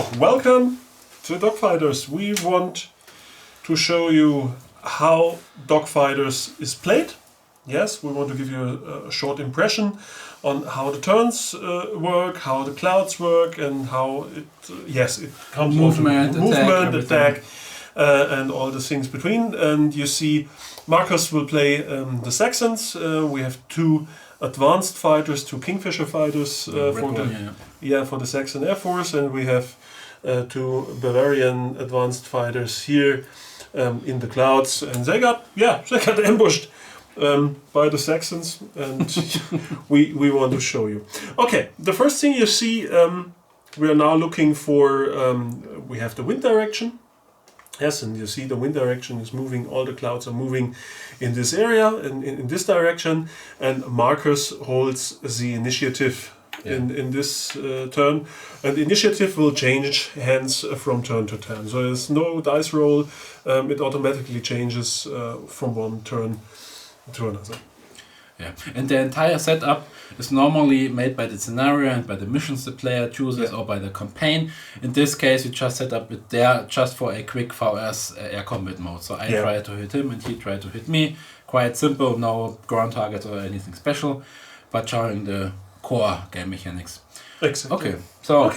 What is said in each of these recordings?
Welcome to Dockfighters. We want to show you how Dockfighters is played. Yes, we want to give you a short impression on how the turns work, how the clouds work, and how it it comes movement, attack, and all the things between. And you see, Marcus will play the Saxons. We have two advanced fighters, two Kingfisher fighters for the Saxon Air Force, and we have two Bavarian advanced fighters here in the clouds, and they got ambushed by the Saxons, and we want to show you. Okay, the first thing you see, we are now looking for. We have the wind direction. Yes, and you see the wind direction is moving. All the clouds are moving in this area and in this direction, and Marcus holds the initiative in this turn, and the initiative will change hands from turn to turn. So there's no dice roll; it automatically changes from one turn to another. Yeah, and the entire setup is normally made by the scenario and by the missions the player chooses, or by the campaign. In this case, you just set up it there just for a quick VS air combat mode. So I try to hit him and he tried to hit me. Quite simple, no ground targets or anything special, but showing the core game mechanics. Exactly. Okay, so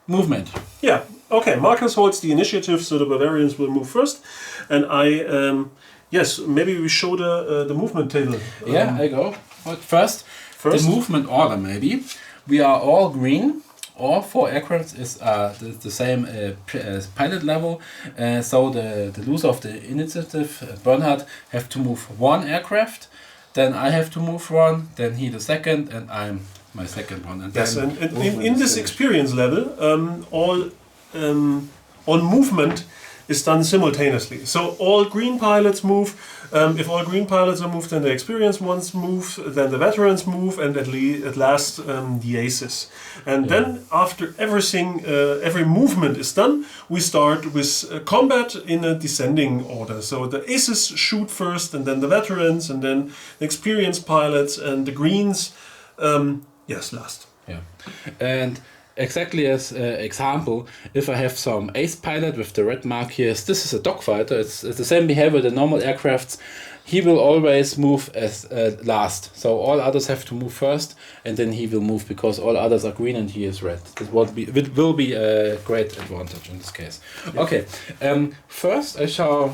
movement. Yeah, okay, Marcus holds the initiative, so the Bavarians will move first, and I... yes, maybe we show the movement table. I go. First, the movement order maybe. We are all green. All four aircraft is the same pilot level. So the loser of the initiative, Bernhard, have to move one aircraft. Then I have to move one. Then he the second, and I'm my second one. And yes, and in this experience level, all movement is done simultaneously. So all green pilots move. If all green pilots are moved, then the experienced ones move, then the veterans move, and at last the aces. And then after everything, every movement is done, we start with combat in a descending order. So the aces shoot first, and then the veterans, and then the experienced pilots, and the greens, last. Yeah, and exactly as example, if I have some ace pilot with the red mark here, this is a dogfighter. It's the same behavior the normal aircrafts. He will always move as last. So all others have to move first, and then he will move because all others are green and he is red. It will be a great advantage in this case. Yeah. Okay, first I show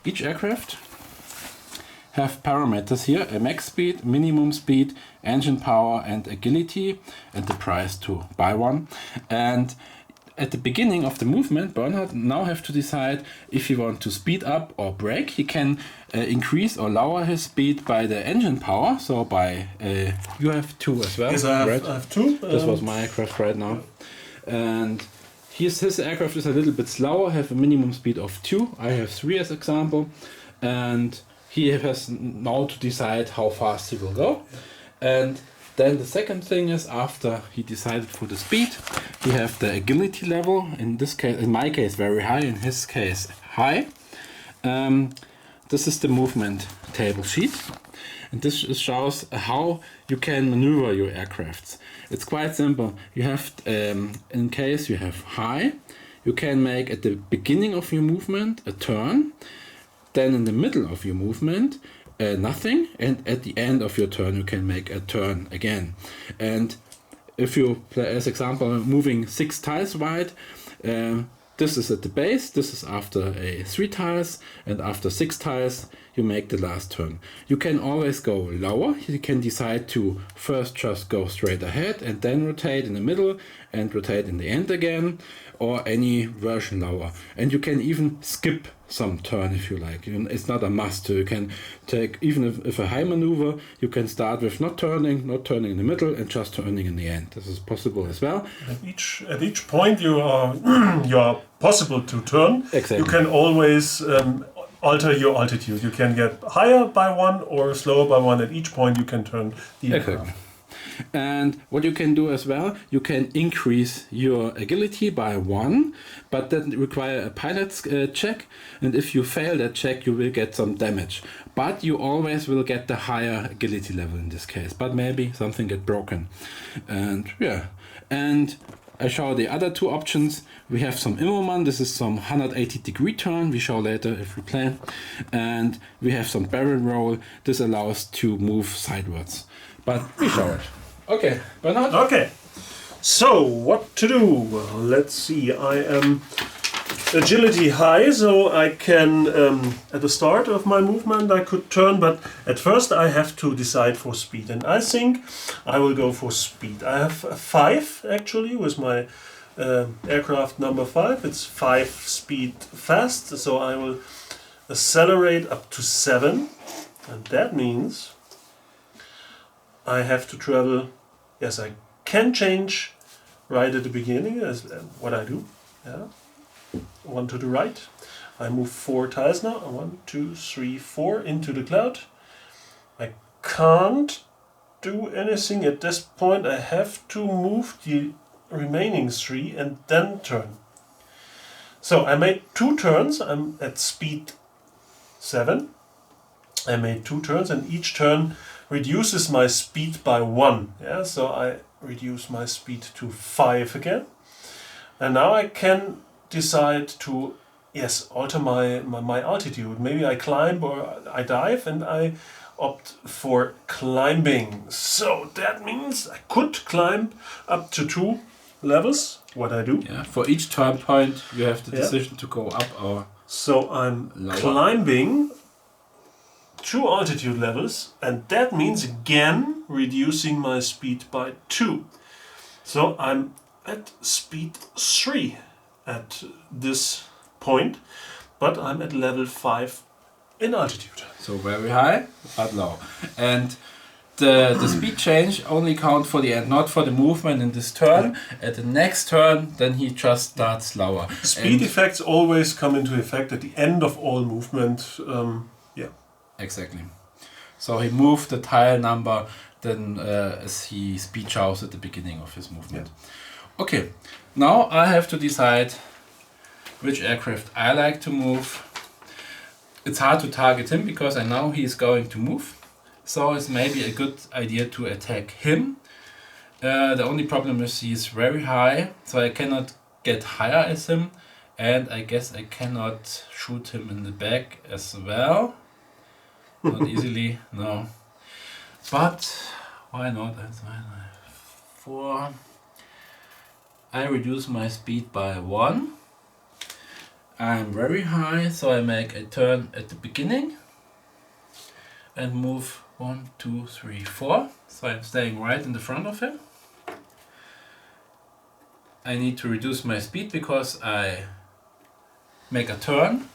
each aircraft have parameters here: a max speed, minimum speed, engine power, and agility, and the price to buy one. And at the beginning of the movement, Bernhard now have to decide if he wants to speed up or brake. He can increase or lower his speed by the engine power. So by you have two as well. Yes, I have two. This was my aircraft right now, and his aircraft is a little bit slower. Have a minimum speed of 2. I have 3 as example, and he has now to decide how fast he will go. And then the second thing is, after he decided for the speed, he have the agility level. In this case, in my case, very high. In his case, high. This is the movement table sheet, and this shows how you can maneuver your aircrafts. It's quite simple. You have, in case you have high, you can make at the beginning of your movement a turn. Then in the middle of your movement, nothing, and at the end of your turn you can make a turn again. And if you play, as example, moving 6 tiles wide, this is at the base, this is after 3 tiles, and after 6 tiles you make the last turn. You can always go lower. You can decide to first just go straight ahead and then rotate in the middle and rotate in the end again, or any version lower. And you can even skip some turn if you like. It's not a must. You can take, even if a high maneuver, you can start with not turning in the middle, and just turning in the end. This is possible as well. At each point you are possible to turn. Exactly. You can always alter your altitude. You can get higher by 1 or slower by 1. At each point you can turn the aircraft. And what you can do as well, you can increase your agility by 1, but that require a pilot's check, and if you fail that check you will get some damage. But you always will get the higher agility level in this case, but maybe something get broken. And yeah, and I show the other two options. We have some Immermann, this is some 180-degree turn, we show later if we play. And we have some barrel roll, this allows to move sidewards. But we show it. Okay, Bernhard? Okay, so what to do? Well, let's see, I am agility high, so I can, at the start of my movement I could turn, but at first I have to decide for speed, and I think I will go for speed. I have 5 actually with my aircraft number 5, it's 5 speed fast, so I will accelerate up to 7, and that means I have to travel, yes, I can change right at the beginning, as what I do, yeah. 1 to the right. I move 4 tiles now. 1, 2, 3, 4 into the cloud. I can't do anything at this point. I have to move the remaining 3 and then turn. So I made 2 turns. I'm at speed 7. I made 2 turns, and each turn reduces my speed by 1. Yeah, so I reduce my speed to 5 again. And now I can decide to, yes, alter my altitude. Maybe I climb or I dive, and I opt for climbing. So that means I could climb up to 2 levels, what I do. Yeah, for each turn point you have the decision to go up or so I'm lower. Climbing 2 altitude levels, and that means again reducing my speed by 2. So I'm at speed 3 at this point, but I'm at level 5 in altitude. So very high, but low. And the speed change only count for the end, not for the movement in this turn. At the next turn, then he just starts slower. Speed effects always come into effect at the end of all movement. Exactly. So he moved the tile number then as he speed shows at the beginning of his movement. Yeah. Okay, now I have to decide which aircraft I like to move. It's hard to target him because I know he's going to move. So it's maybe a good idea to attack him. The only problem is he's very high, so I cannot get higher as him. And I guess I cannot shoot him in the back as well. Not easily, no. But why not? That's 4. I reduce my speed by 1. I'm very high, so I make a turn at the beginning and move 1, 2, 3, 4. So I'm staying right in the front of him. I need to reduce my speed because I make a turn.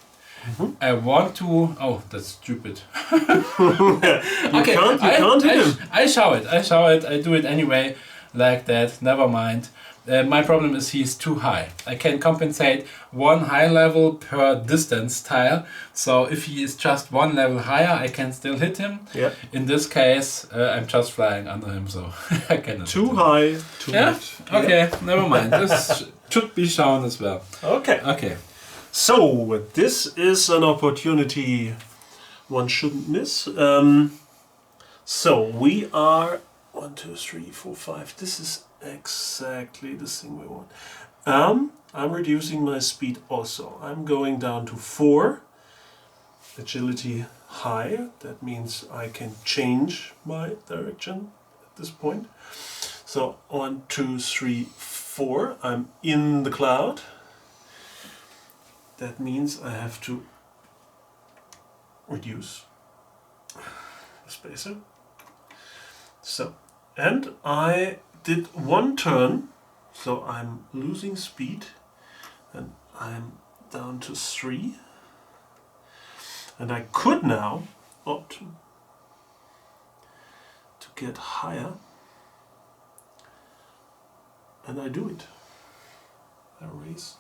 I want to. Oh, that's stupid. Okay, you can't hit him. I show it. I do it anyway, like that. Never mind. My problem is he's too high. I can compensate 1 high level per distance tile. So if he is just 1 level higher, I can still hit him. Yeah. In this case, I'm just flying under him, so I cannot. Too high. Too much. Okay, never mind. This should be shown as well. Okay. Okay. So this is an opportunity one shouldn't miss. So we are 1, 2, 3, 4, 5. This is exactly the thing we want. I'm reducing my speed also. I'm going down to 4. Agility high. That means I can change my direction at this point. So 1, 2, 3, 4. I'm in the cloud. That means I have to reduce the spacer. So, and I did 1 turn, so I'm losing speed, and I'm down to 3. And I could now opt to get higher, and I do it. I raise.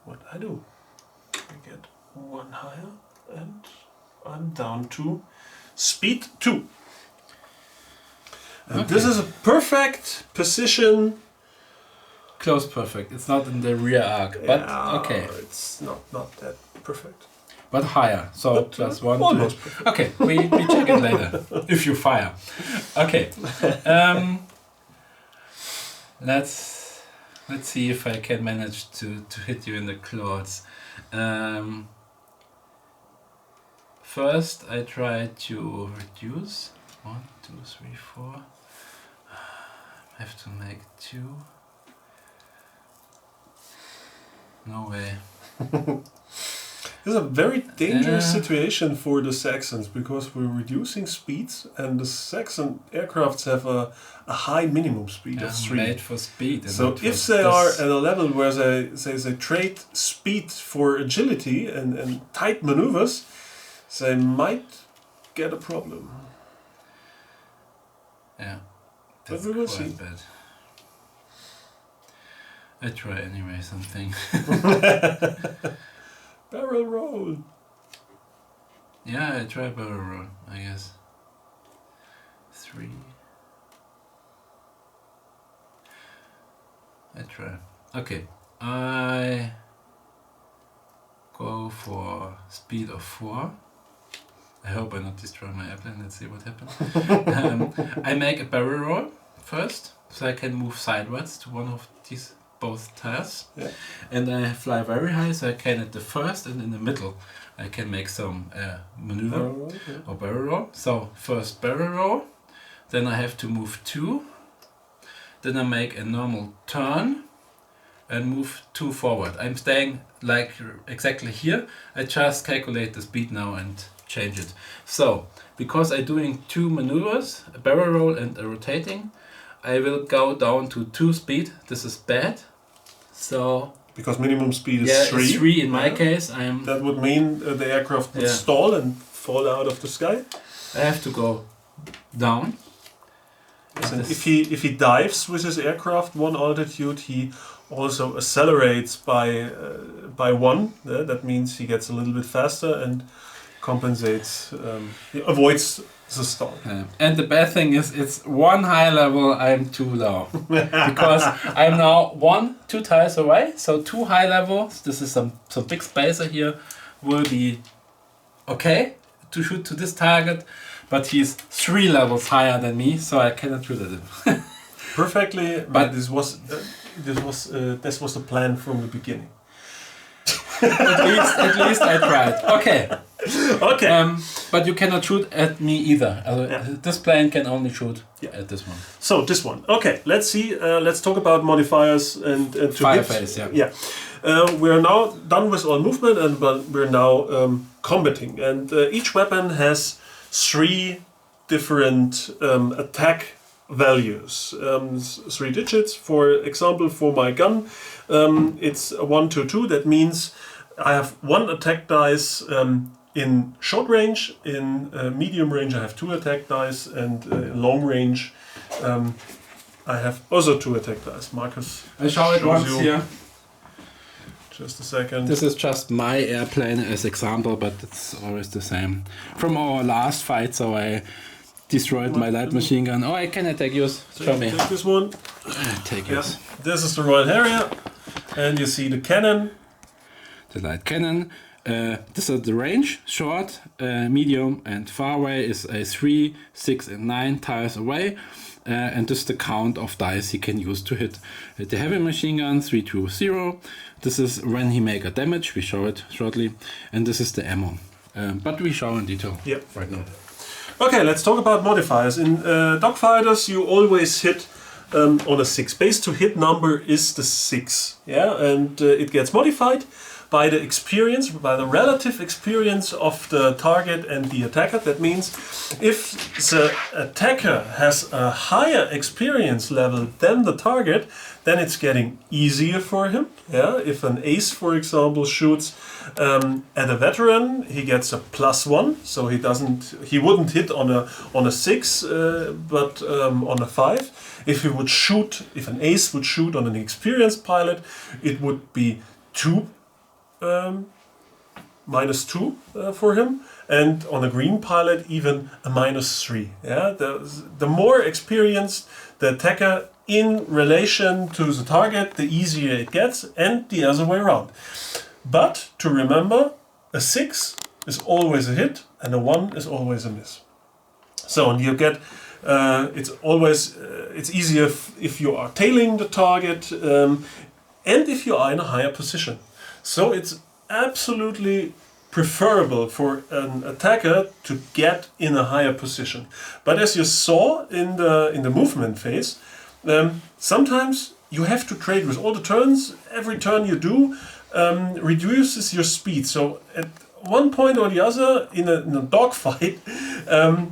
What I do, I get 1 higher, and I'm down to speed 2. And this is a perfect position. Close perfect. It's not in the rear arc, but okay. It's not that perfect. but higher. So plus 1, 2. Almost. Okay, we check it later if you fire. Okay. Let's see if I can manage to hit you in the claws. First, I try to reduce 1, 2, 3, 4. I have to make 2. No way. This is a very dangerous situation for the Saxons because we're reducing speeds and the Saxon aircrafts have a high minimum speed of 3. Made for speed. So if they are at a level where they trade speed for agility and tight maneuvers, they might get a problem. Yeah, But we will see. Bad. I try anyway something. Barrel roll. Yeah, I try barrel roll, I guess. 3. I try. Okay, I go for speed of 4. I hope I not destroy my airplane. Let's see what happens. I make a barrel roll first, so I can move sideways to one of these both tires. Yeah. And I fly very high, so I can at the first and in the middle I can make some maneuver or barrel roll. So first barrel roll, then I have to move 2, then I make a normal turn and move 2 forward. I'm staying like exactly here. I just calculate the speed now and change it. So because I'm doing 2 maneuvers, a barrel roll and a rotating, I will go down to 2 speed. This is bad. So because minimum speed is 3. It's 3 in my case. That would mean the aircraft would Yeah. stall and fall out of the sky. I have to go down. And if he dives with his aircraft 1 altitude, he also accelerates by 1. That means he gets a little bit faster and compensates. He avoids the stall. And the bad thing is, it's 1 high level. I'm too low because I'm now 1, 2 tiles away. So 2 high levels. This is some big spacer here. Will be okay to shoot to this target, but he's 3 levels higher than me, so I cannot shoot at him. Perfectly, but this was the plan from the beginning. at least I tried. Okay. Okay. But you cannot shoot at me either. This plane can only shoot at this one. So this one. Okay. Let's see. Let's talk about modifiers and to Fireface. Yeah. We are now done with all movement, and we're now combating. And each weapon has 3 different attack values, 3 digits. For example, for my gun, it's a 1 to 2. That means I have 1 attack dice in short range. In medium range, I have 2 attack dice, and in long range, I have also 2 attack dice. Marcus, I show it once here. Just a second. This is just my airplane as example, but it's always the same. From our last fight, so I destroyed my light machine gun. Oh, I can attack yours. Show me. Take this one. Take yours. This is the Royal Harrier, and you see the cannon. The light cannon. This is the range, short, medium, and far away is a 3, 6, and 9 tiles away. And this is the count of dice he can use to hit the heavy machine gun, 3 to 0. This is when he make a damage, we show it shortly. And this is the ammo. But we show in detail right now. Okay, let's talk about modifiers. In Dockfighters, you always hit on a 6. Base to hit number is the 6. Yeah, and it gets modified by the experience, by the relative experience of the target and the attacker. That means if the attacker has a higher experience level than the target, then it's getting easier for him. Yeah, if an ace, for example, shoots at a veteran, he gets a +1, so he wouldn't hit on a 6, but on a 5. If an ace would shoot on an experienced pilot, it would be -2 for him, and on a green pilot even a -3. Yeah, the more experienced the attacker in relation to the target, the easier it gets, and the other way around. But to remember, a 6 is always a hit, and a 1 is always a miss. So, and you get, it's easier if you are tailing the target, and if you are in a higher position. So it's absolutely preferable for an attacker to get in a higher position. But as you saw in the movement phase, sometimes you have to trade with all the turns. Every turn you do reduces your speed. So at one point or the other in a dogfight,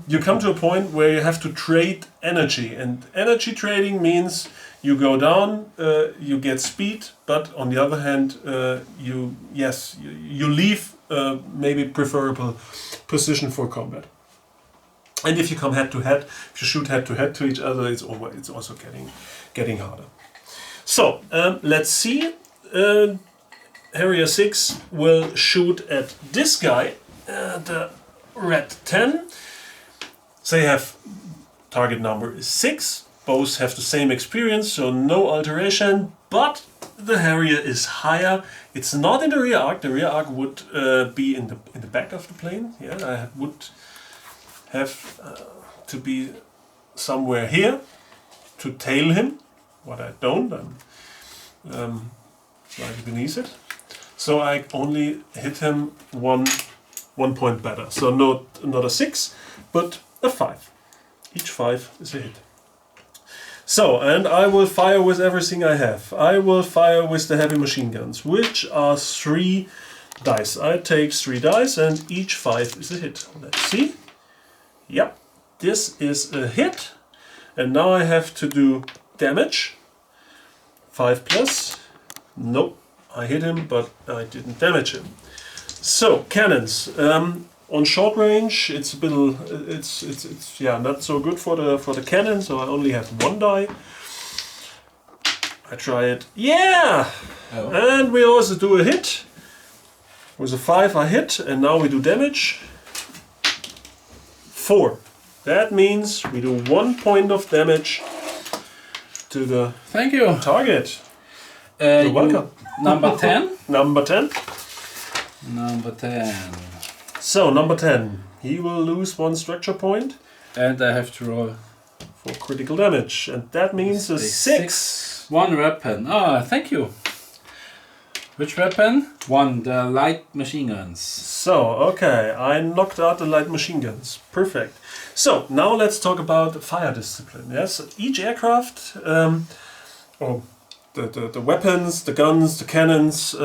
you come to a point where you have to trade energy. And energy trading means you go down, you get speed, but on the other hand, you leave maybe preferable position for combat. And if you come head to head, if you shoot head to head to each other, it's also getting harder. So let's see. Harrier 6 will shoot at this guy, the red 10. They have target number is 6. Both have the same experience, so no alteration. But the Harrier is higher. It's not in the rear arc. The rear arc would be in the back of the plane. Yeah, I would have to be somewhere here to tail him. What I don't, I'm slightly beneath it. So I only hit him one point better. So not a 6, but a 5. Each 5 is a hit. So, and I will fire with everything I have. I will fire with the heavy machine guns, which are 3 dice. I take 3 dice and each 5 is a hit. Let's see. Yep, this is a hit. And now I have to do damage. 5 plus. Nope, I hit him, but I didn't damage him. So, cannons. On short range, it's a bit, it's not so good for the cannon. So I only have 1 die. I try it. Yeah, and we also do a hit. With a 5, I hit, and now we do damage. 4. That means we do 1 point of damage to the target. You're welcome. Number 10. Number 10. Number 10. So, number 10. He will lose 1 structure point. And I have to roll for critical damage. And that means a 6. 1 weapon. Ah, thank you. Which weapon? 1. The light machine guns. So, okay. I knocked out the light machine guns. Perfect. So, now let's talk about fire discipline. Yes, each aircraft, or the weapons, the guns, the cannons,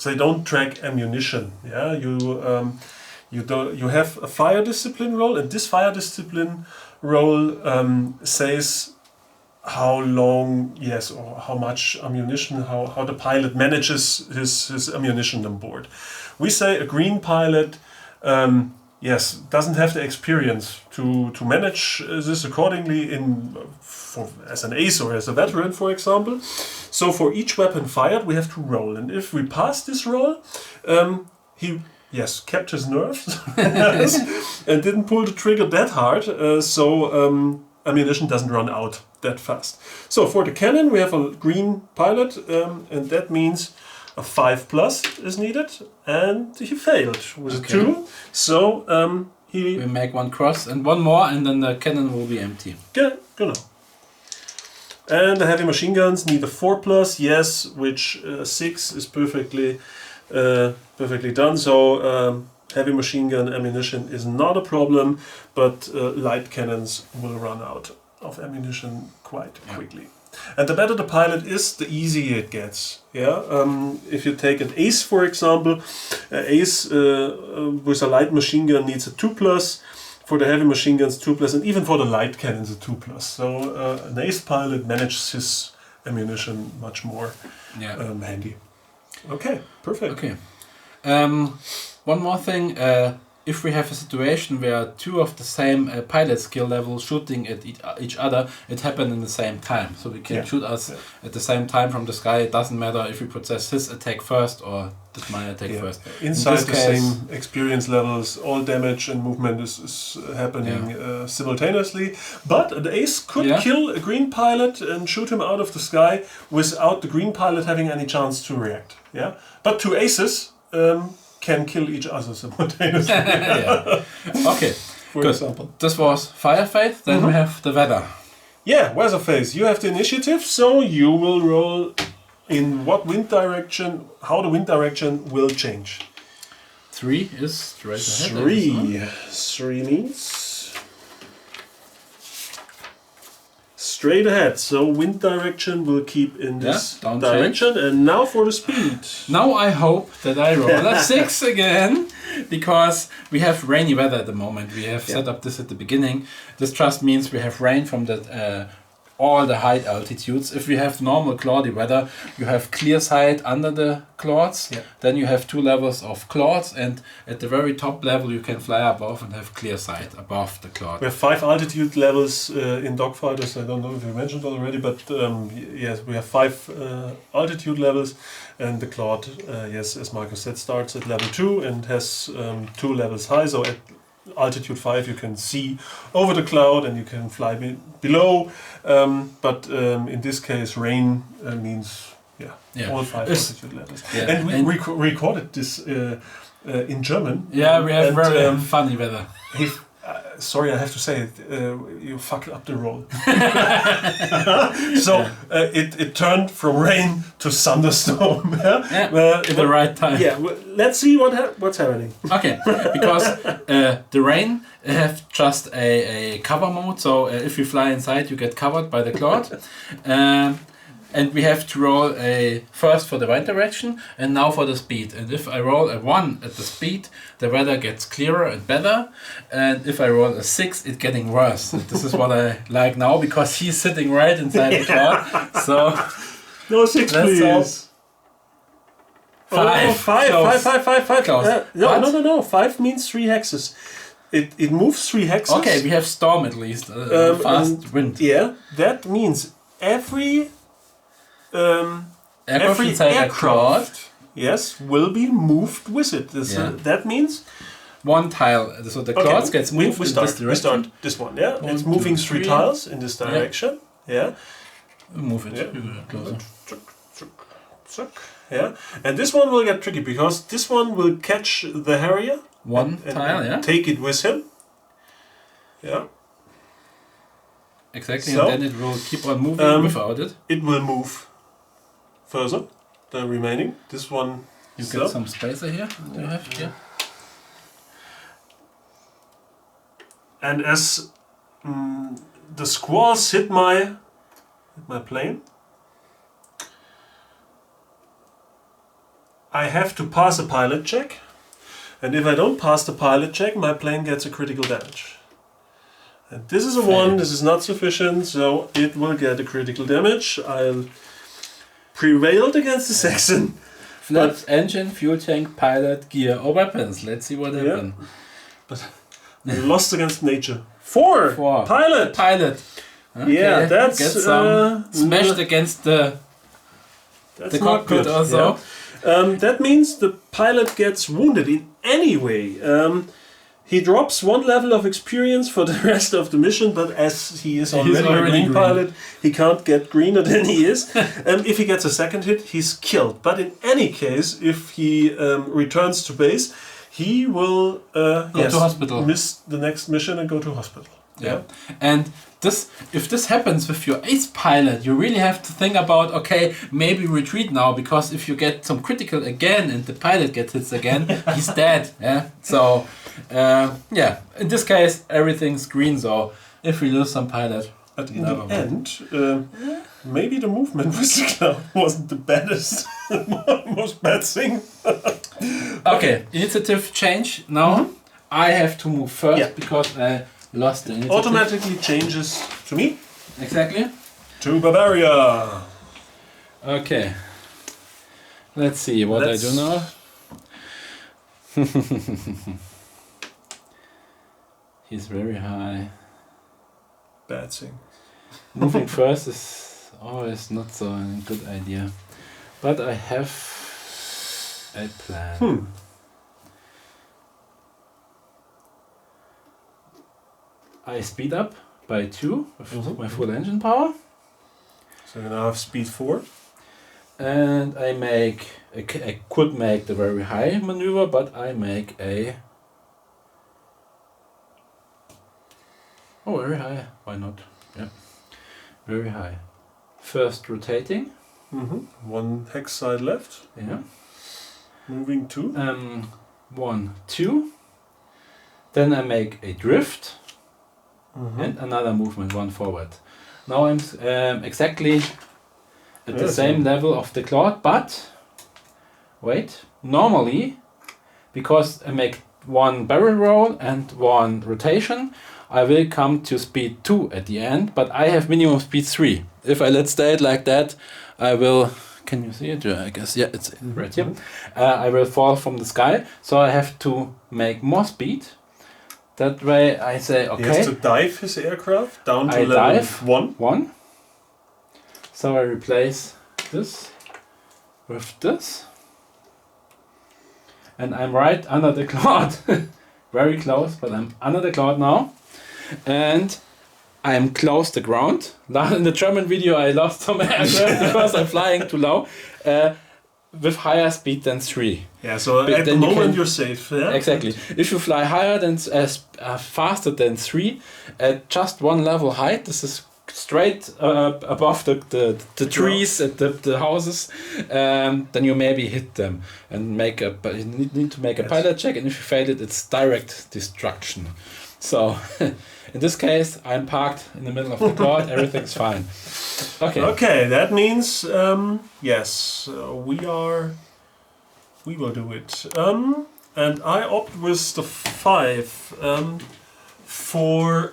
they don't track ammunition. Yeah, you have a fire discipline roll, and this fire discipline roll says how long, or how much ammunition, how the pilot manages his ammunition on board. We say a green pilot, doesn't have the experience to manage this accordingly as an ace or as a veteran, for example. So for each weapon fired, we have to roll, and if we pass this roll, he kept his nerves and didn't pull the trigger that hard, so ammunition doesn't run out that fast. So for the cannon, we have a green pilot, and that means a 5 plus is needed, and he failed with a 2. So we make 1 cross and 1 more, and then the cannon will be empty. Genau. And the heavy machine guns need a 4 plus, which 6 is perfectly done. So heavy machine gun ammunition is not a problem, but light cannons will run out of ammunition quite quickly. And the better the pilot is, the easier it gets. If you take an ace, for example, ace with a light machine gun needs a 2 plus. For the heavy machine guns, 2 plus, and even for the light cannons, a 2 plus. So an ace pilot manages his ammunition much more handy. Okay, perfect. Okay. One more thing. If we have a situation where 2 of the same pilot skill level shooting at each other, it happened in the same time. So we can shoot us at the same time from the sky. It doesn't matter if we possess his attack first or did my attack first. Inside the same experience levels, all damage and movement is happening simultaneously. But the ace could kill a green pilot and shoot him out of the sky without the green pilot having any chance to react. But 2 aces can kill each other simultaneously. Yeah. Okay, For good. example. This was fire phase, then we have the weather. Yeah, weather phase. You have the initiative, so you will roll in what wind direction, how the wind direction will change. 3 is straight ahead. I guess, 3 means straight ahead. So wind direction will keep in this don't direction. And now for the speed. Now I hope that I roll a 6 again, because we have rainy weather at the moment. We have set up this at the beginning. This just means we have rain from the all the high altitudes. If we have normal cloudy weather, you have clear sight under the clouds. Yeah. Then you have 2 levels of clouds, and at the very top level you can fly above and have clear sight above the cloud. We have 5 altitude levels in Dockfighters. I don't know if you mentioned already, but yes, we have 5 altitude levels, and the cloud, yes, as Marcus said, starts at level 2 and has 2 levels high. So at altitude 5 you can see over the cloud and you can fly below. But in this case, rain means all 5 altitude levels. Yeah. And we recorded this in German. Yeah, we have very funny weather. Sorry, I have to say it. You fucked up the roll. So it turned from rain to thunderstorm. At the right time. Yeah. Well, let's see what's happening. Okay, because the rain have just a cover mode. So if you fly inside, you get covered by the cloud. And we have to roll a first for the wind direction and now for the speed. And if I roll a 1 at the speed, the weather gets clearer and better. And if I roll a 6, it's getting worse. And this is what I like now, because he's sitting right inside the cloud. So no 6, please. 5. 5. Close. No. 5 means 3 hexes. It moves 3 hexes. Okay, we have storm at least. Fast wind. Yeah, that means every aircraft, yes, will be moved with it. That means 1 tile. So the clouds gets moved we in start, this direction. We start this one, yeah. 1, it's moving 2, 3 tiles in this direction. Yeah. Move it. Yeah. Yeah. And this one will get tricky because this one will catch the Harrier. 1 tile, yeah. Take it with him. Yeah. Exactly, So, and then it will keep on moving without it. It will move further, the remaining. This one. You get some spacer here. Do you have here? And as the squalls hit my plane, I have to pass a pilot check. And if I don't pass the pilot check, my plane gets a critical damage. And this is a 1, this is not sufficient, so it will get a critical damage. I'll prevailed against the Saxon. Flaps, engine, fuel tank, pilot, gear, or weapons. Let's see what happens. But lost against nature. 4! Pilot! Pilot. Okay. Yeah, that's... Get some smashed against the cockpit also. Yeah. That means the pilot gets wounded in any way. He drops 1 level of experience for the rest of the mission, but as he is already a green pilot, he can't get greener than he is. If he gets a second hit, he's killed. But in any case, if he returns to base, he will go to hospital. Miss the next mission and go to hospital. Yeah. And if this happens with your ace pilot, you really have to think about, okay, maybe retreat now, because if you get some critical again and the pilot gets hits again, he's dead. Yeah. So in this case everything's green. So if we lose some pilot, but in the end, maybe the movement with the cloud wasn't the baddest, most bad thing. Okay, initiative change now. I have to move first because I lost the initiative. Automatically changes to me. Exactly. To Bavaria. Okay. Let's see what I do now. He's very high. Bad thing. Moving first is always not so a good idea. But I have a plan. I speed up by 2 with my full engine power. So you now have speed 4. And I could make the very high maneuver, but I make a... Oh, very high. Why not? Yeah. Very high. First rotating. One hex side left. Yeah. Moving 2. 1, 2. Then I make a drift. And another movement, 1 forward. Now I'm exactly at the same level of the cloud, but wait, normally, because I make 1 barrel roll and 1 rotation, I will come to speed 2 at the end, but I have minimum speed 3. If I let stay it like that, I will, can you see it? I guess, yeah, it's right here. I will fall from the sky, so I have to make more speed. That way I say, okay. He has to dive his aircraft down to level 1. So I replace this with this. And I'm right under the cloud. Very close, but I'm under the cloud now. And I'm close to the ground. In the German video I lost some aircraft because I'm flying too low. With higher speed than 3. Yeah, so at the moment you're safe. Yeah? Exactly. If you fly higher than faster than 3 at just 1 level height, this is straight above the trees and the houses, then you maybe hit them and you need to make a pilot check, and if you fail it, it's direct destruction. So in this case, I'm parked in the middle of the cloud. Everything's fine. Okay. Okay, that means yes, we will do it. And I opt with the 5 for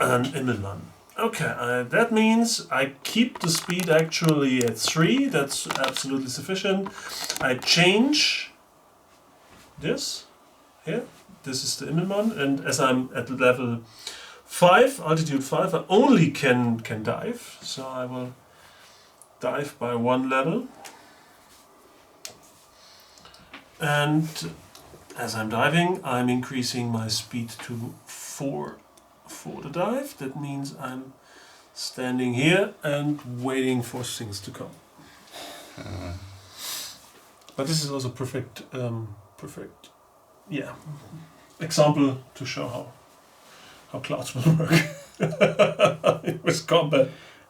an Immelmann. Okay, that means I keep the speed actually at 3. That's absolutely sufficient. I change this here. This is the Immelmann, and as I'm at level 5, altitude 5, I only can dive. So I will dive by 1 level. And as I'm diving, I'm increasing my speed to 4 for the dive. That means I'm standing here and waiting for things to come. But this is also perfect, yeah, example to show how clouds will work with combat.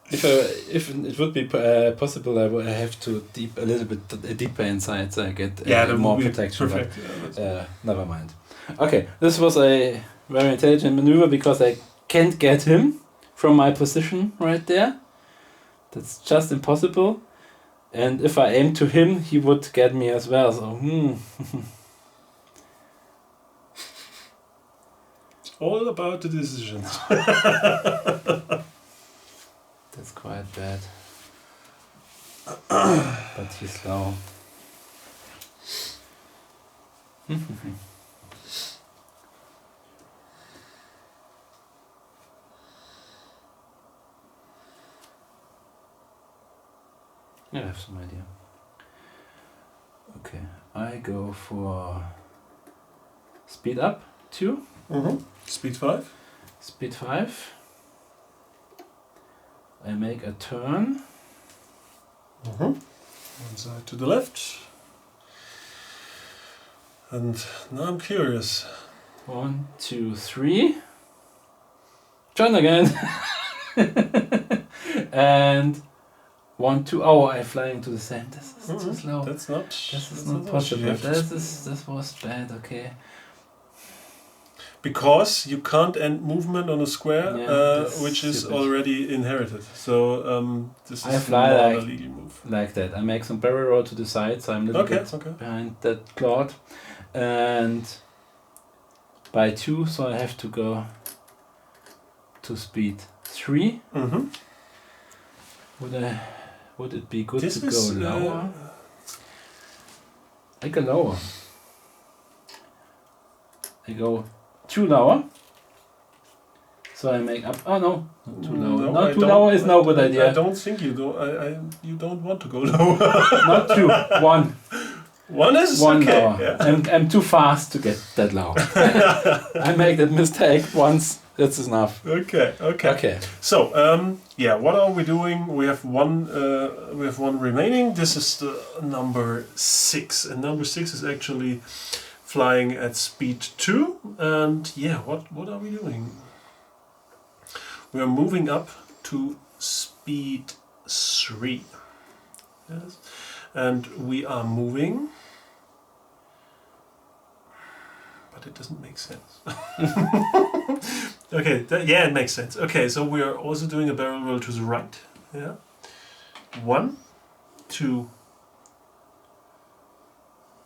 If it would be possible, I have to a little bit deeper inside, so I get more protection. Perfect. But, never mind. Okay, this was a very intelligent maneuver because I can't get him from my position right there. That's just impossible. And if I aim to him, he would get me as well. So It's all about the decisions. That's quite bad. But he's slow. I have some idea. Okay, I go for speed up 2. Speed 5. Speed 5. I make a turn. One side to the left. And now I'm curious. 1, 2, 3. Turn again. And 1, 2. Oh, I'm flying to the same. This is too slow. This is not possible. This was bad. Okay. Because you can't end movement on a square, which is already inherited. So this is not a legal move. Like that. I make some barrel roll to the side, so I'm a little bit behind that cloud. And by 2, so I have to go to speed 3. Would it be good to go lower? I go lower. I go 2 lower. So I make up. Oh no, not too lower. Not too lower is no good idea. I don't think you do. You don't want to go lower. Not 2, 1. 1 is 1 okay. lower. Yeah. I'm too fast to get that low. I make that mistake once That's enough. Okay. Okay. So, yeah, what are we doing? We have one remaining. This is the number 6, and number 6 is actually flying at speed 2. And yeah, what are we doing? We are moving up to speed 3. Yes, and we are moving. But it doesn't make sense. Okay, yeah, it makes sense. Okay, so we are also doing a barrel roll to the right. Yeah. 1, 2.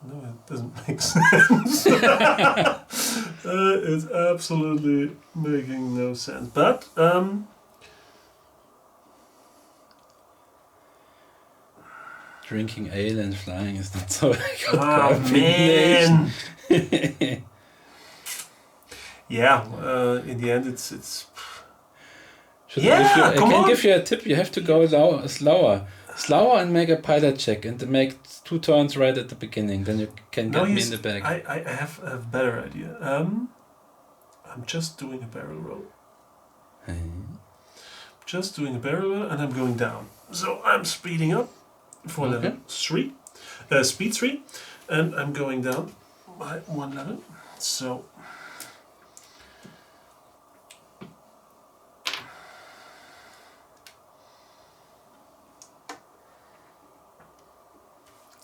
No, it doesn't make sense. It's absolutely making no sense. But drinking ale and flying is not so good man. Yeah, in the end, it's. I can give you a tip. You have to go slower, and make a pilot check, and make 2 turns right at the beginning. Then you can get me in the back. I have a better idea. I'm just doing a barrel roll. Just doing a barrel roll, and I'm going down. So I'm speeding up for level 3, speed 3, and I'm going down by 1 level. So.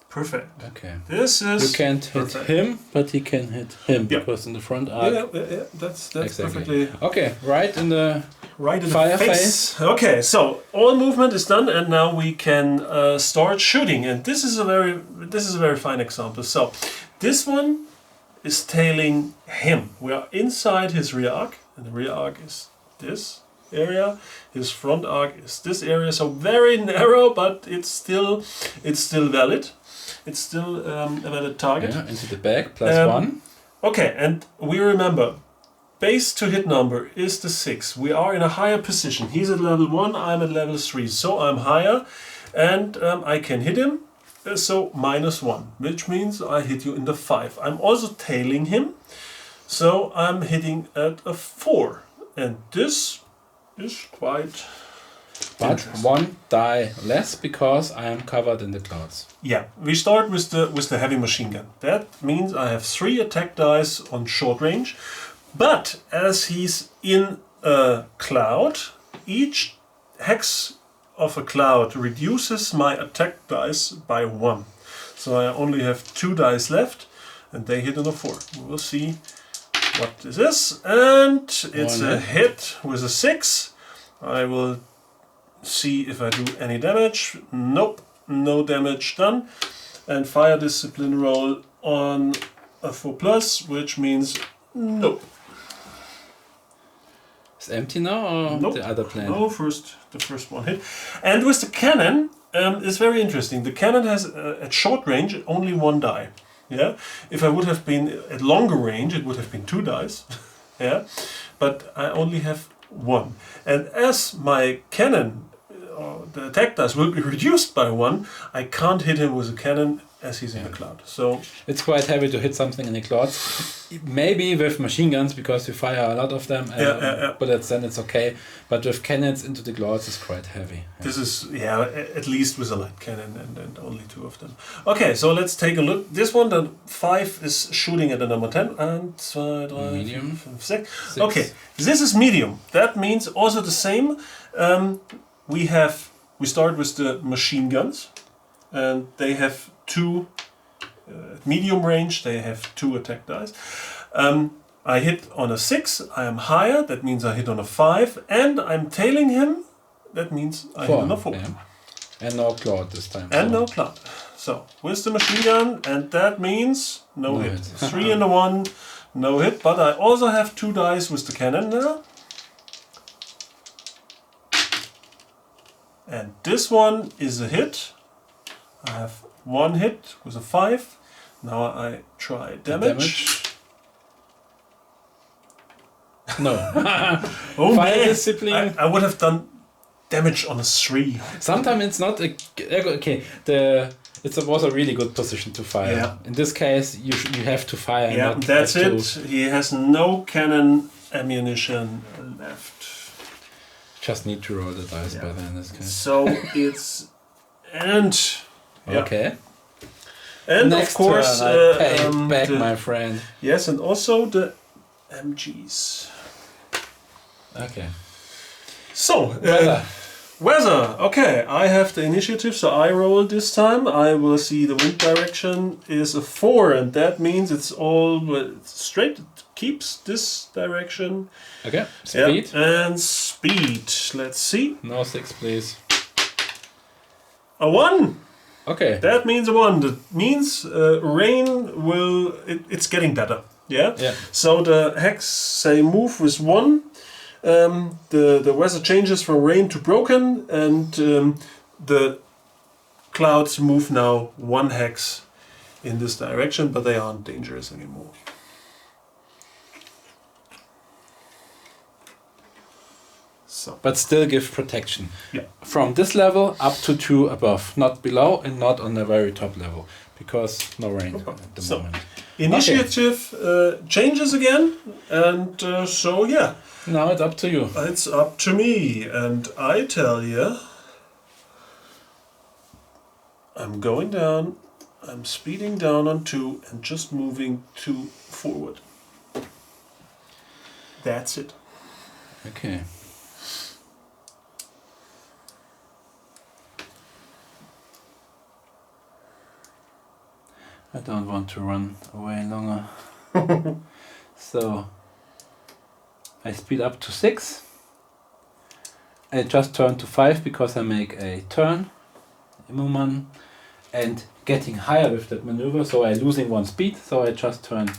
Perfect. Okay. This is. You can't hit him, but he can hit him because in the front arc. Yeah. That's exactly. perfectly. Okay, right in the fire face. Okay, so all movement is done, and now we can start shooting. And this is a very fine example. So this one is tailing him. We are inside his rear arc, and the rear arc is this area. His front arc is this area. So very narrow, but it's still valid. It's still a valid target. Yeah, into the back, +1. Okay, and we remember, base to hit number is the 6. We are in a higher position. He's at level 1, I'm at level 3. So I'm higher, and I can hit him. So -1, which means I hit you in the 5. I'm also tailing him. So I'm hitting at a 4. And this is quite... But 1 die less because I am covered in the clouds. Yeah, we start with the heavy machine gun. That means I have 3 attack dice on short range. But as he's in a cloud, each hex of a cloud reduces my attack dice by 1. So I only have 2 dice left, and they hit on a 4. We will see what this is. And it's a hit with a 6. I will see if I do any damage. Nope, no damage done. And fire discipline roll on a 4+, which means nope. It's empty now, or nope. The other plan? No, the first one hit. And with the cannon, it's very interesting. The cannon has at short range only 1 die. Yeah. If I would have been at longer range, it would have been 2 dice. Yeah. But I only have 1. And as my cannon, the attack dice will be reduced by 1, I can't hit him with a cannon as he's in the cloud. So it's quite heavy to hit something in the clouds. Maybe with machine guns, because you fire a lot of them, bullets, then it's okay. But with cannons into the clouds, it's quite heavy. This is, at least with a light cannon and only 2 of them. Okay, so let's take a look. This one, the 5 is shooting at the number 10. And 2, 3, medium. 4, 5, 6. Okay, this is medium. That means also the same. We start with the machine guns, and they have 2 at medium range. They have 2 attack dice. I hit on a 6. I am higher. That means I hit on a 5, and I'm tailing him. That means I hit on a 4. Yeah. And no cloud this time. And no cloud. So with the machine gun, and that means no hit. 3 and a 1, no hit. But I also have 2 dice with the cannon now. And this one is a hit. I have 1 hit with a 5. Now I try damage. No. Oh Fire man! discipline. I would have done damage on a 3. Sometimes it's not okay. It was a really good position to fire. Yeah. In this case, you have to fire. Yeah, that's it. He has no cannon ammunition left. Just need to roll the dice by then in this case. So it's Okay. And Next of course, turn, I pay back, the, my friend. yes, and also the MGs. Okay. So, Weather. weather. Okay, I have the initiative, so I roll this time. I will see the wind direction is a 4, and that means it's all straight. It keeps this direction. Okay. Speed. Yeah. And speed. Let's see. No 6, please. A 1. Okay. That means a 1. That means rain will. It's getting better. Yeah. Yeah. So the hex say move with 1. The weather changes from rain to broken, and the clouds move now 1 hex in this direction, but they aren't dangerous anymore. So. But still give protection. Yeah. From this level up to 2 above, not below and not on the very top level, because no rain at the moment. Initiative changes again, and so yeah. Now it's up to you. It's up to me, and I tell you, I'm going down, I'm speeding down on 2 and just moving 2 forward. That's it. Okay. I don't want to run away longer. So I speed up to 6. I just turn to 5 because I make a turn, Immermann, and getting higher with that maneuver, so I'm losing 1 speed, so I just turn.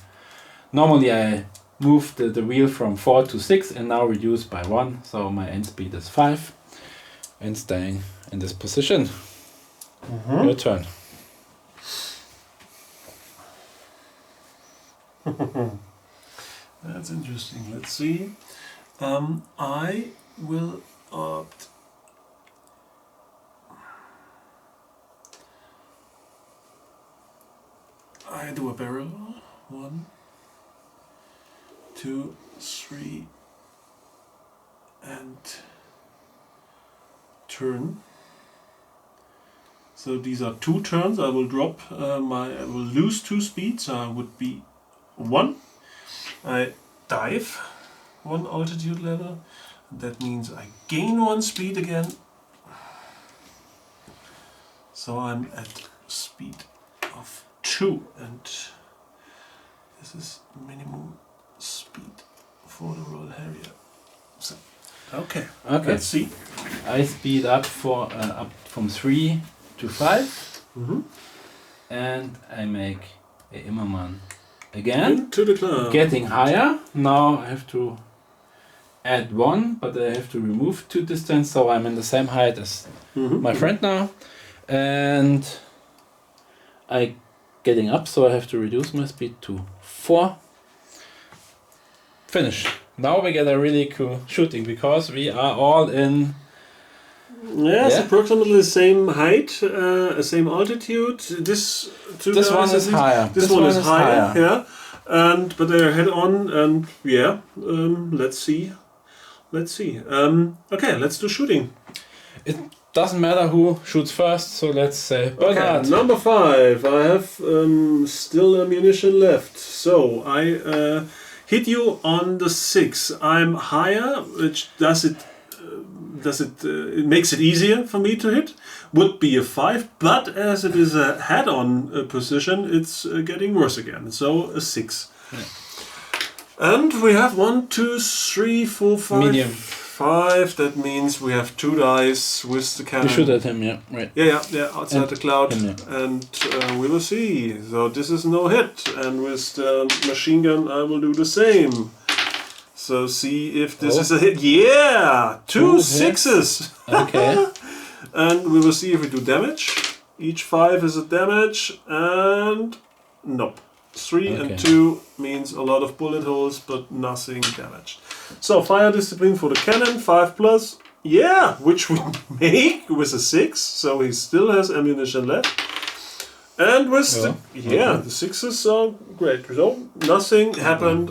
Normally I move the wheel from 4 to 6 and now reduce by 1, so my end speed is 5 and staying in this position. Your turn. That's interesting. Let's see. I will opt. I do a barrel. 1, 2, 3, and turn. So these are 2 turns. I will drop I will lose 2 speed. So I would be 1. I dive 1 altitude level. That means I gain 1 speed again. So I'm at speed of 2, and this is minimum speed for the Royal Harrier. So, okay. Let's see. I speed up up from 3 to 5, and I make a Immermann again. Into the cloud. Getting higher. Now I have to add 1, but I have to remove 2 distance, so I'm in the same height as my friend now, and I getting up, so I have to reduce my speed to 4. Finish. Now we get a really cool shooting because we are all in. Yes, approximately the same height, same altitude. This one is higher. This one is higher. Yeah, but they're head on, and yeah. Let's see. Okay, let's do shooting. It doesn't matter who shoots first, so let's say Bernhard. Okay, number 5. I have still ammunition left, so I hit you on the 6. I'm higher, which it makes it easier for me to hit. Would be a 5, but as it is a head-on position, it's getting worse again. So a 6. Yeah. And we have 1, 2, 3, 4, 5. Medium. 5. That means we have 2 dice with the cannon. You shoot at him, yeah, right. Yeah, outside And the cloud, him, and we will see. So this is no hit, and with the machine gun, I will do the same. So see if this is a hit. Yeah, 2 6s. Okay. And we will see if we do damage. Each 5 is a damage, and nope. 3 and 2 means a lot of bullet holes, but nothing damaged. So fire discipline for the cannon, 5+. Yeah, which we make with a 6, so he still has ammunition left. And with the 6s are great. So nothing happened.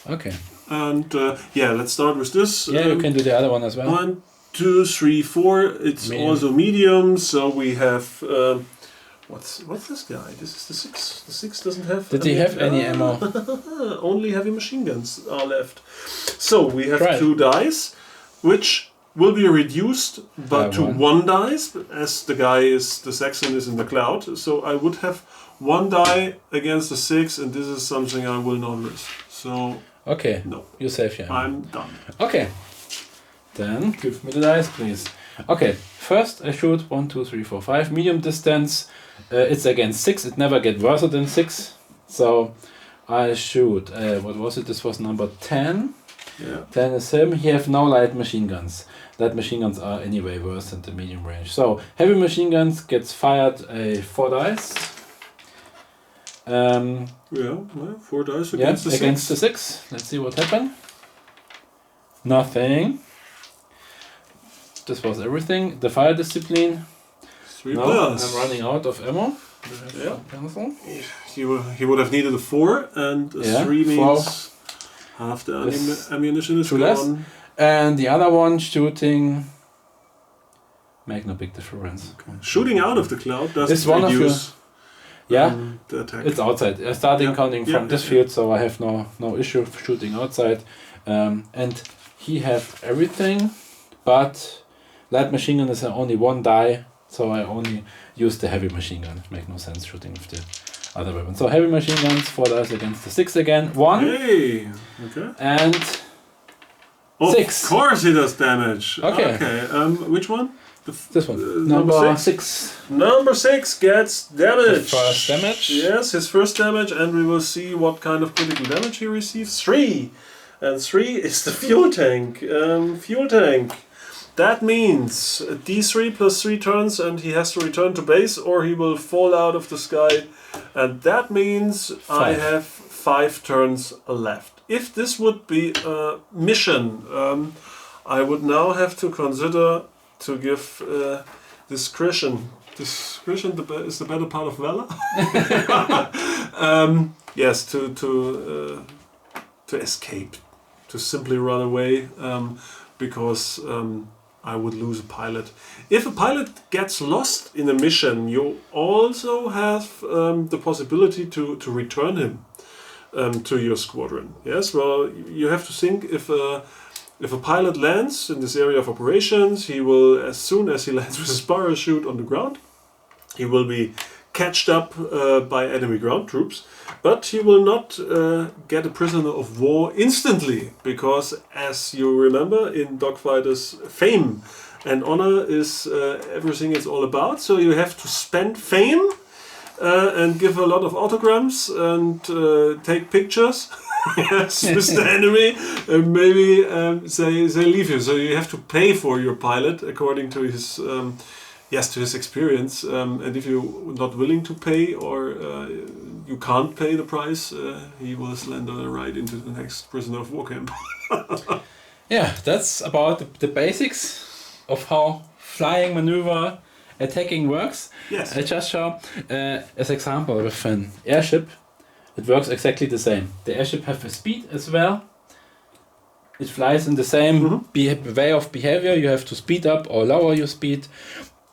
Okay. And yeah, let's start with this. Yeah, you can do the other one as well. 1, 2, 3, 4. It's Medium. also medium. So we have what's this guy? This is the 6. The 6 doesn't have. Did he have any ammo? Only heavy machine guns are left. So we have Right. 2 dice, which will be reduced but to one. 1 dice, as the Saxon is in the cloud. So I would have 1 die against the 6, and this is something I will not risk. So Okay, no, you save your ammo. I'm done. Okay, then give me the dice, please. Okay, first I shoot 1, 2, 3, 4, 5. Medium distance, it's against 6. It never gets worse than 6. So I shoot, what was it? This was number 10. Yeah. 10 is him. He have no light machine guns. Light machine guns are anyway worse than the medium range. So heavy machine guns gets fired 4 dice. Yeah, 4 dice against the 6. Against the 6. Let's see what happened. Nothing. This was everything. The fire discipline. 3 No, plus. I'm running out of ammo. Yeah. Pencil. He would have needed a 4, and a 3 means half the ammunition is Two less. gone. And the other one shooting. Make no big difference. Okay. Shooting out of the cloud doesn't It's one of reduce Yeah, the attack. it's outside. I started Yeah. counting from this field, so I have no issue shooting outside. And he have everything, but light machine gun is only 1 die, so I only use the heavy machine gun. It makes no sense shooting with the other weapon. So heavy machine guns, 4 dice against the 6 again. 1 Hey! Okay. and Of 6. course he does damage. Okay. Which one? This one. number Number 6. 6. Number 6 gets damage. The first damage. Yes, his first damage, and we will see what kind of critical damage he receives. 3. And 3 is the fuel tank. Fuel tank. That means D3 plus 3 turns, and he has to return to base, or he will fall out of the sky. And that means I 5. have 5 turns left. If this would be a mission, I would now have to consider to give discretion. Discretion is the better part of valor. Yes, to escape, to simply run away, because I would lose a pilot. If a pilot gets lost in a mission, you also have the possibility to return him to your squadron. Yes, well, you have to think if a pilot lands in this area of operations, he will, as soon as he lands with his parachute on the ground, he will be catched up by enemy ground troops, but he will not get a prisoner of war instantly, because, as you remember, in Dockfighters, fame and honor is everything it's all about. So you have to spend fame and give a lot of autograms and take pictures. Yes, with the enemy, and maybe they leave you. So you have to pay for your pilot according to his to his experience. And if you're not willing to pay, or you can't pay the price, he will slender right into the next prisoner of war camp. Yeah, that's about the basics of how flying maneuver attacking works. Yes. I just show as example with an airship. It works exactly the same. The airship has a speed as well. It flies in the same way of behavior. You have to speed up or lower your speed.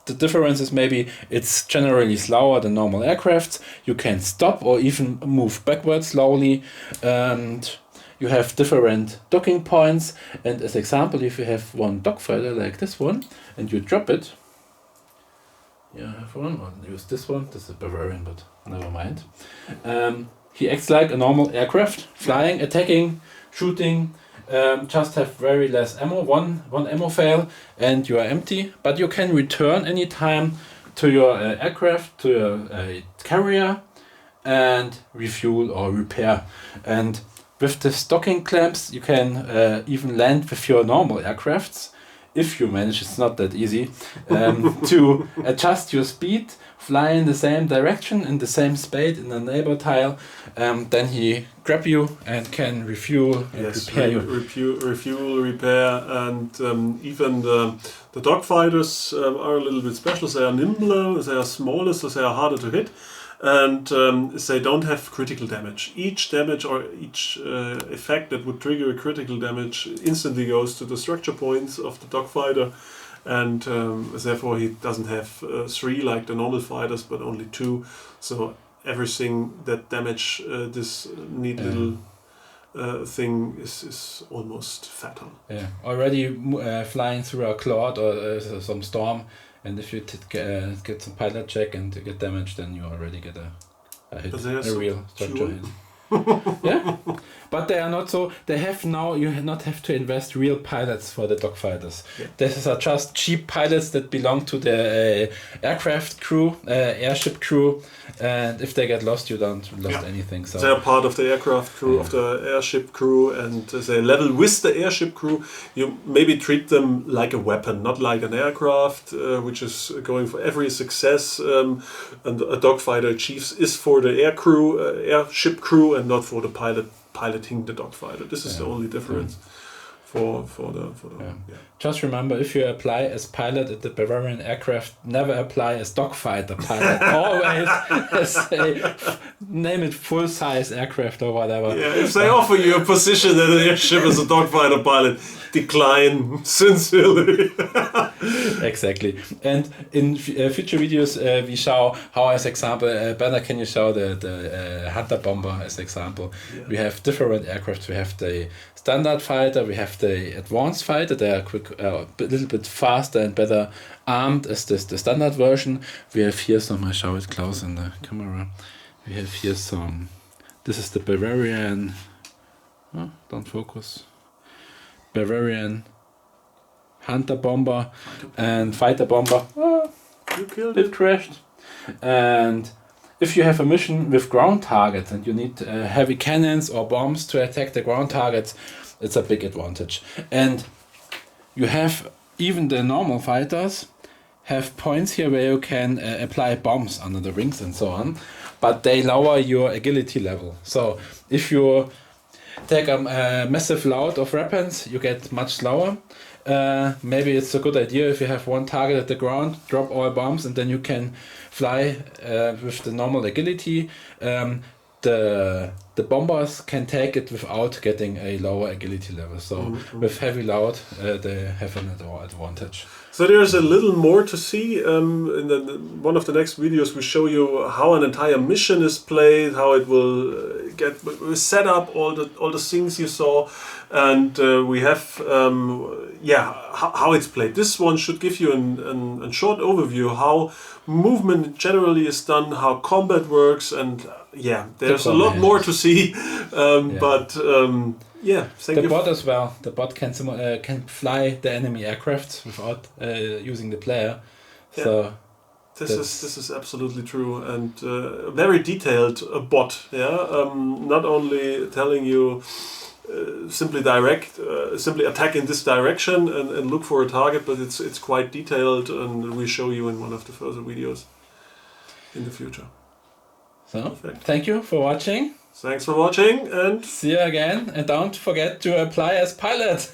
The difference is maybe it's generally slower than normal aircrafts. You can stop or even move backwards slowly. And you have different docking points. And as example, if you have one dogfighter like this one and you drop it, you have one, or use this one. This is a Bavarian, but never mind. He acts like a normal aircraft, flying, attacking, shooting. Just have very less ammo, one ammo fail, and you are empty. But you can return anytime to your aircraft, to your carrier, and refuel or repair. And with the stocking clamps, you can even land with your normal aircrafts. If you manage, it's not that easy, to adjust your speed, fly in the same direction, in the same speed, in the neighbor tile, then he grab you and can refuel and repair you. Refuel, repair, and even the Dockfighters are a little bit special. They are nimbler, they are smaller, so they are harder to hit. and they don't have critical damage. Each damage or each effect that would trigger a critical damage instantly goes to the structure points of the Dockfighter, and therefore he doesn't have 3 like the normal fighters, but only 2. So everything that damage this neat little thing is almost fatal. Yeah, already flying through a cloud or some storm, and if you get some pilot check and you get damaged, then you already get a hit, a real structure hit. Yeah, but they are not so. They have now. You not have to invest real pilots for the Dockfighters. Yeah. This are just cheap pilots that belong to the aircraft crew, airship crew, and if they get lost, you don't lost anything. So they are part of the aircraft crew, of the airship crew, and they level with the airship crew. You maybe treat them like a weapon, not like an aircraft, which is going for every success. And a Dockfighter chiefs is for the air crew, airship crew, and not for the piloting the Dockfighter. This is the only difference for the Just remember, if you apply as pilot at the Bavarian aircraft, never apply as Dockfighter pilot. Always name it full-size aircraft or whatever. Yeah, if they offer you a position at an airship as a Dockfighter pilot, decline sincerely. Exactly. And in future videos, we show how, as example, Bernard, can you show the Hunter Bomber as example? Yeah. We have different aircraft. We have the standard fighter, we have the advanced fighter. They are a little bit faster and better armed as the standard version. We have here some, I show it close in the camera. We have here some, this is the Bavarian, don't focus, Bavarian Hunter Bomber and Fighter Bomber. You killed it. Crashed. And if you have a mission with ground targets and you need heavy cannons or bombs to attack the ground targets, it's a big advantage. And you have, even the normal fighters have points here where you can apply bombs under the wings and so on, but they lower your agility level. So if you take a massive load of weapons, you get much slower. Maybe it's a good idea if you have one target at the ground, drop all bombs, and then you can fly with the normal agility. The bombers can take it without getting a lower agility level. So with heavy load, they have an advantage. So there's a little more to see. In one of the next videos, we show you how an entire mission is played, how it will get set up, all the things you saw, and we have how it's played. This one should give you a short overview how movement generally is done, how combat works, and there's a lot more to see. But thank you. The bot as well. The bot can fly the enemy aircraft without using the player. Yeah. So this is absolutely true, and very detailed bot. Not only telling you simply attack in this direction and look for a target, but it's quite detailed, and we show you in one of the further videos in the future. So, thank you for watching. Thanks for watching, and see you again. And don't forget to apply as pilot.